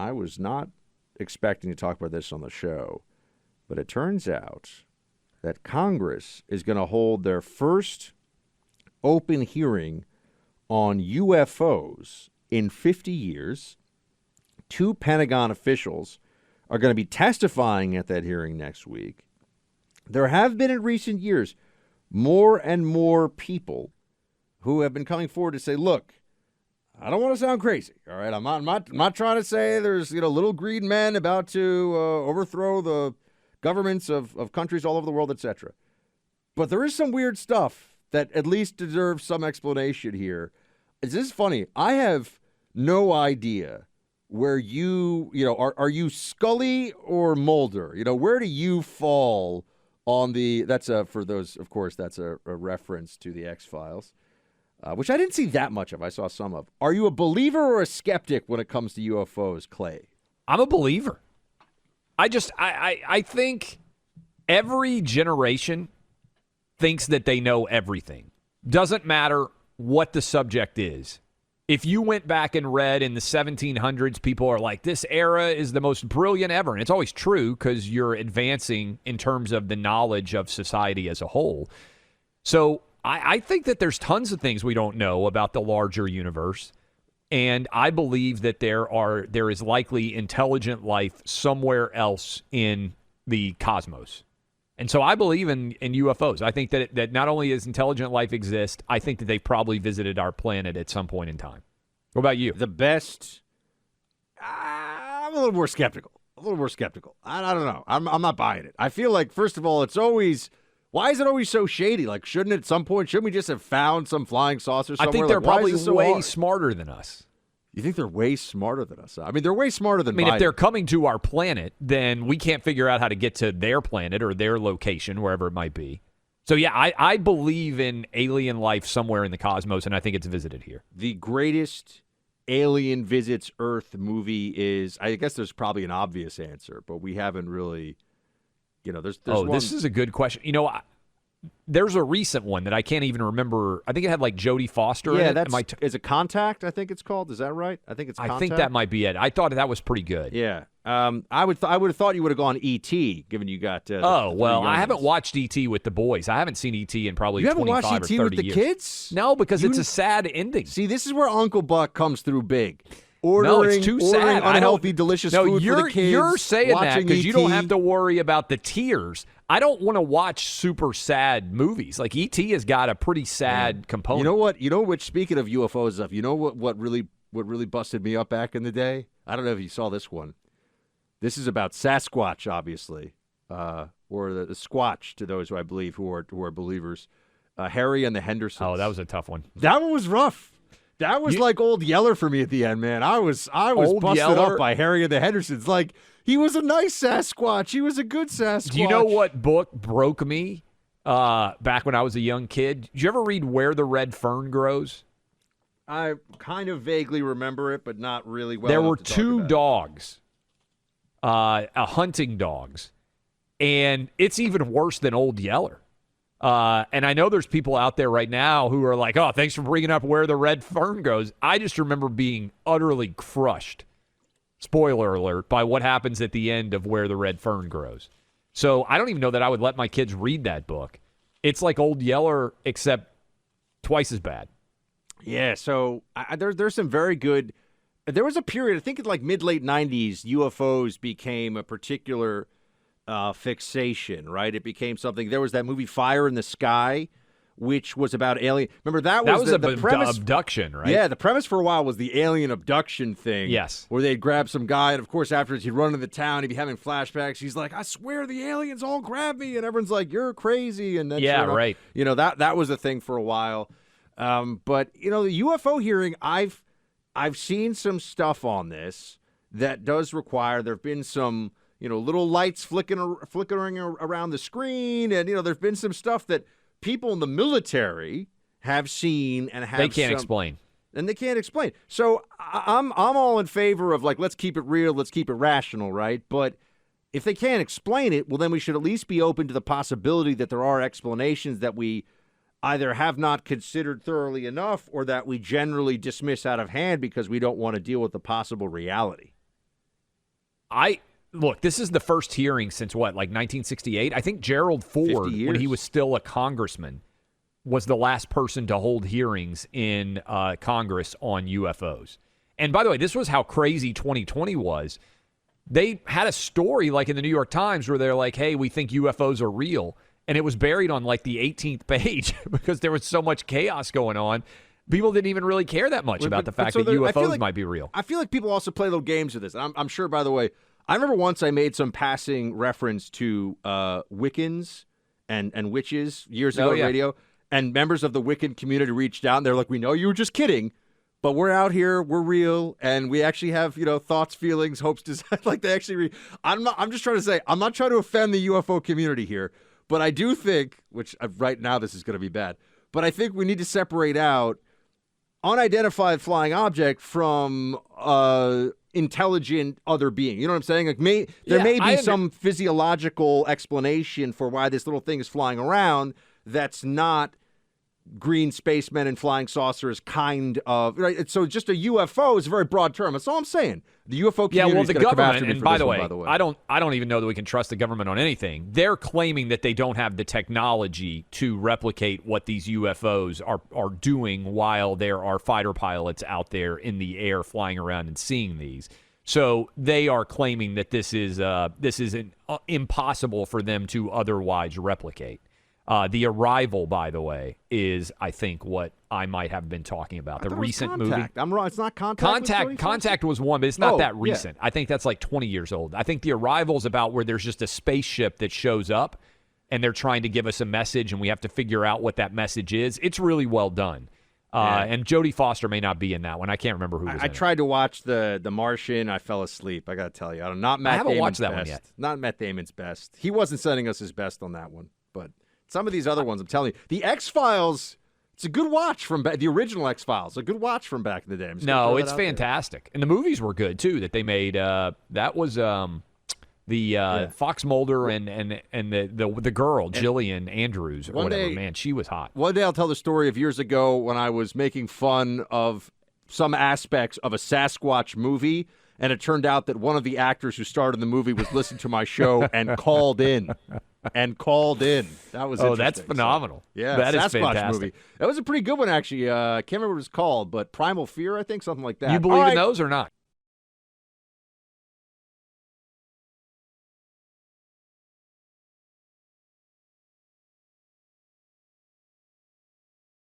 I was not expecting to talk about this on the show, but it turns out that Congress is going to hold their first open hearing on UFOs in 50 years. 2 Pentagon officials are going to be testifying at that hearing next week. There have been in recent years more and more people who have been coming forward to say, look, I don't want to sound crazy, all right? I'm not trying to say there's little green men about to overthrow the governments of countries all over the world, etc. But there is some weird stuff that at least deserves some explanation here. This is funny. I have no idea where are you Scully or Mulder? Where do you fall on the, for those, of course, that's a reference to the X-Files, which I didn't see that much of. I saw some of. Are you a believer or a skeptic when it comes to UFOs, Clay? I'm a believer. I think every generation thinks that they know everything. Doesn't matter what the subject is. If you went back and read in the 1700s, people are like, this era is the most brilliant ever. And it's always true because you're advancing in terms of the knowledge of society as a whole. So I think that there's tons of things we don't know about the larger universe. And I believe that there is likely intelligent life somewhere else in the cosmos. And so I believe in UFOs. I think that not only does intelligent life exist, I think that they've probably visited our planet at some point in time. What about you? The best, I'm a little more skeptical. I don't know. I'm not buying it. I feel like, first of all, why is it always so shady? Like, shouldn't we just have found some flying saucer somewhere? I think they're probably way hard? smarter than us. You think they're way smarter than us? I mean, they're way smarter than Biden. If they're coming to our planet, then we can't figure out how to get to their planet or their location, wherever it might be. So, yeah, I believe in alien life somewhere in the cosmos, and I think it's visited here. The greatest alien visits Earth movie is, I guess there's probably an obvious answer, but we haven't really, there's one. This is a good question. There's a recent one that I can't even remember. I think it had like Jodie Foster in it. Is it Contact, I think it's called? Is that right? I think it's Contact. I think that might be it. I thought that was pretty good. Yeah. I would have thought you would have gone E.T., given you got I haven't watched E.T. with the boys. I haven't seen E.T. in probably 25 or 30 years. You haven't watched E.T. with the kids? No, because it's a sad ending. See, this is where Uncle Buck comes through big. It's too sad. Unhealthy, delicious food for the kids. You're saying that because you don't have to worry about the tears. I don't want to watch super sad movies. Like E.T. has got a pretty sad component. You know what? Speaking of UFO stuff, you know what really busted me up back in the day? I don't know if you saw this one. This is about Sasquatch, obviously, or the Squatch to those who I believe who are believers. Harry and the Hendersons. Oh, that was a tough one. That one was rough. That was like Old Yeller for me at the end, man. I was busted up by Harry and the Hendersons. Like, he was a nice Sasquatch. He was a good Sasquatch. Do you know what book broke me back when I was a young kid? Did you ever read Where the Red Fern Grows? I kind of vaguely remember it, but not really well. There were 2 dogs, hunting dogs, and it's even worse than Old Yeller. And I know there's people out there right now who are like, oh, thanks for bringing up Where the Red Fern Goes. I just remember being utterly crushed, spoiler alert, by what happens at the end of Where the Red Fern Grows. So I don't even know that I would let my kids read that book. It's like Old Yeller, except twice as bad. Yeah, so there's some very good. There was a period, I think in like mid-late 90s, UFOs became a particular fixation, right? It became something. There was that movie Fire in the Sky, which was about alien. Remember, that was the premise. Abduction, right? Yeah, the premise for a while was the alien abduction thing. Yes. Where they'd grab some guy, and of course, afterwards, he'd run into the town, he'd be having flashbacks. He's like, I swear the aliens all grabbed me, and everyone's like, you're crazy. And then, right. That was a thing for a while. But, the UFO hearing, I've seen some stuff on this that does require, there have been some, little lights flickering around the screen. And, there's been some stuff that people in the military have seen and have. They can't explain. And they can't explain. So I'm all in favor of, like, let's keep it real, let's keep it rational, right? But if they can't explain it, well, then we should at least be open to the possibility that there are explanations that we either have not considered thoroughly enough or that we generally dismiss out of hand because we don't want to deal with the possible reality. Look, this is the first hearing since what, like 1968? I think Gerald Ford, when he was still a congressman, was the last person to hold hearings in Congress on UFOs. And by the way, this was how crazy 2020 was. They had a story like in the New York Times where they're like, hey, we think UFOs are real. And it was buried on like the 18th page because there was so much chaos going on. People didn't even really care that much about the fact that UFOs might be real. I feel like people also play little games with this. I'm sure, by the way, I remember once I made some passing reference to Wiccans and witches years ago on radio, and members of the Wiccan community reached out, and they're like, we know you were just kidding, but we're out here, we're real, and we actually have, thoughts, feelings, hopes, desires. Like they actually I'm just trying to say, I'm not trying to offend the UFO community here, but I do think, which right now this is going to be bad, but I think we need to separate out unidentified flying object from intelligent other being. You know what I'm saying? Like there may be some physiological explanation for why this little thing is flying around that's not green spacemen and flying saucers kind of, right? So just a UFO is a very broad term. That's all I'm saying. The UFO community the government, and by the way, I don't even know that we can trust the government on anything. They're claiming that they don't have the technology to replicate what these UFOs are doing while there are fighter pilots out there in the air flying around and seeing these. So they are claiming that this is impossible for them to otherwise replicate. The Arrival, by the way, is, I think, what I might have been talking about. The recent movie. I'm wrong. It's not Contact. Contact was one, but it's not that recent. Yeah. I think that's like 20 years old. I think The Arrival is about where there's just a spaceship that shows up, and they're trying to give us a message, and we have to figure out what that message is. It's really well done. And Jodie Foster may not be in that one. I can't remember who was in it. I tried to watch The Martian. I fell asleep. I got to tell you. I haven't watched that one yet. Not Matt Damon's best. He wasn't sending us his best on that one, but some of these other ones, I'm telling you. The X-Files, it's a good watch from the original X-Files. A good watch from back in the day. No, it's fantastic. And the movies were good, too, that they made. That was Fox Mulder and the girl, Jillian Andrews, or whatever. Man, she was hot. One day I'll tell the story of years ago when I was making fun of some aspects of a Sasquatch movie, and it turned out that one of the actors who starred in the movie was listening to my show and called in. That was interesting. That's phenomenal. So, yeah, that Sasquatch is fantastic. Movie. That was a pretty good one, actually. I can't remember what it was called, but Primal Fear, I think, something like that. You believe in those or not?